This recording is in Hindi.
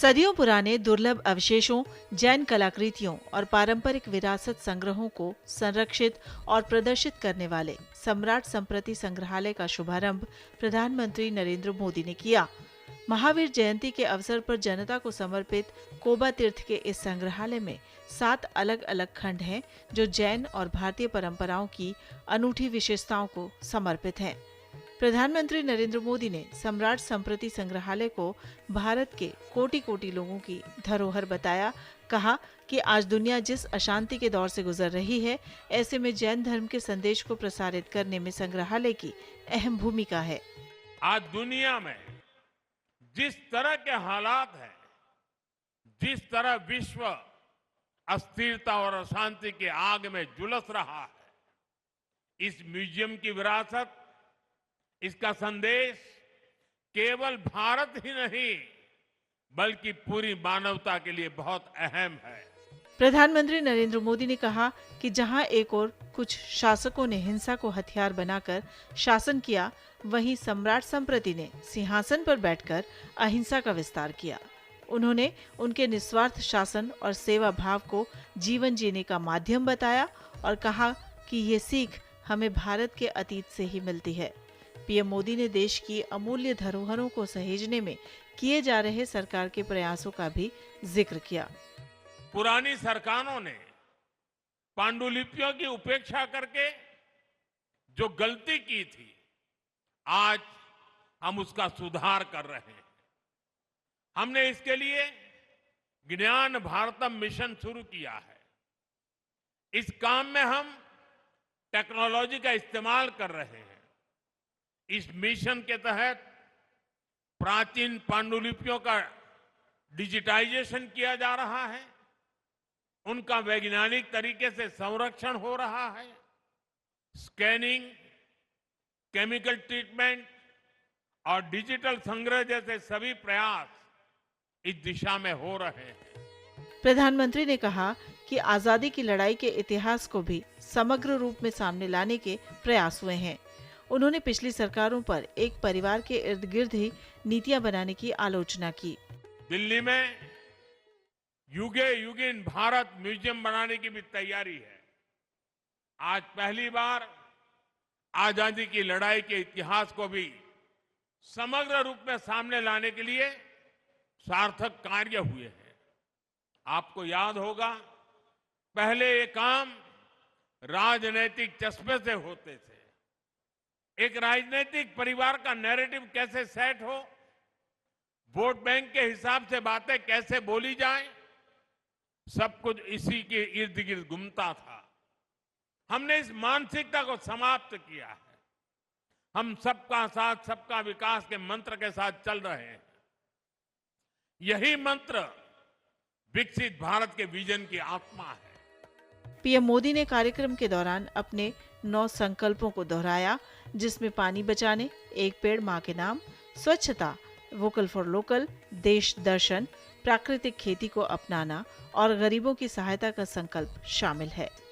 सदियों पुराने दुर्लभ अवशेषों, जैन कलाकृतियों और पारंपरिक विरासत संग्रहों को संरक्षित और प्रदर्शित करने वाले सम्राट संप्रति संग्रहालय का शुभारंभ प्रधानमंत्री नरेंद्र मोदी ने किया। महावीर जयंती के अवसर पर जनता को समर्पित कोबा तीर्थ के इस संग्रहालय में 7 अलग-अलग खंड हैं, जो जैन और भारतीय परंपराओं की अनूठी विशेषताओं को समर्पित हैं। प्रधानमंत्री नरेंद्र मोदी ने सम्राट संप्रति संग्रहालय को भारत के कोटि-कोटि लोगों की धरोहर बताया। कहा कि आज दुनिया जिस अशांति के दौर से गुजर रही है, ऐसे में जैन धर्म के संदेश को प्रसारित करने में संग्रहालय की अहम भूमिका है। आज दुनिया में जिस तरह के हालात हैं, जिस तरह विश्व अस्थिरता और अशांति के आग में झुलस रहा है, इस म्यूजियम की विरासत, इसका संदेश केवल भारत ही नहीं बल्कि पूरी मानवता के लिए बहुत अहम है। प्रधानमंत्री नरेंद्र मोदी ने कहा कि जहां एक ओर कुछ शासकों ने हिंसा को हथियार बनाकर शासन किया, वहीं सम्राट संप्रति ने सिंहासन पर बैठकर अहिंसा का विस्तार किया। उन्होंने उनके निस्वार्थ शासन और सेवा भाव को जीवन जीने का माध्यम बताया और कहा कि ये सीख हमें भारत के अतीत से ही मिलती है। पीएम मोदी ने देश की अमूल्य धरोहरों को सहेजने में किए जा रहे सरकार के प्रयासों का भी जिक्र किया। पुरानी सरकारों ने पांडुलिपियों की उपेक्षा करके जो गलती की थी, आज हम उसका सुधार कर रहे हैं। हमने इसके लिए ज्ञान भारतम मिशन शुरू किया है। इस काम में हम टेक्नोलॉजी का इस्तेमाल कर रहे हैं। इस मिशन के तहत प्राचीन पांडुलिपियों का डिजिटाइजेशन किया जा रहा है, उनका वैज्ञानिक तरीके से संरक्षण हो रहा है। स्कैनिंग, केमिकल ट्रीटमेंट और डिजिटल संग्रह जैसे सभी प्रयास इस दिशा में हो रहे हैं। प्रधानमंत्री ने कहा कि आजादी की लड़ाई के इतिहास को भी समग्र रूप में सामने लाने के प्रयास हुए हैं। उन्होंने पिछली सरकारों पर एक परिवार के इर्द गिर्द ही नीतियां बनाने की आलोचना की। दिल्ली में युगे युगिन भारत म्यूजियम बनाने की भी तैयारी है। आज पहली बार आजादी की लड़ाई के इतिहास को भी समग्र रूप में सामने लाने के लिए सार्थक कार्य हुए हैं। आपको याद होगा, पहले ये काम राजनीतिक चश्मे से होते थे। एक राजनीतिक परिवार का नैरेटिव कैसे सेट हो, वोट बैंक के हिसाब से बातें कैसे बोली जाए, सब कुछ इसी के इर्द गिर्द घूमता था। हमने इस मानसिकता को समाप्त किया है। हम सबका साथ, सबका विकास के मंत्र के साथ चल रहे हैं। यही मंत्र विकसित भारत के विजन की आत्मा है। पीएम मोदी ने कार्यक्रम के दौरान अपने 9 संकल्पों को दोहराया, जिसमें पानी बचाने, एक पेड़ मां के नाम, स्वच्छता, वोकल फॉर लोकल, देश दर्शन, प्राकृतिक खेती को अपनाना और गरीबों की सहायता का संकल्प शामिल है।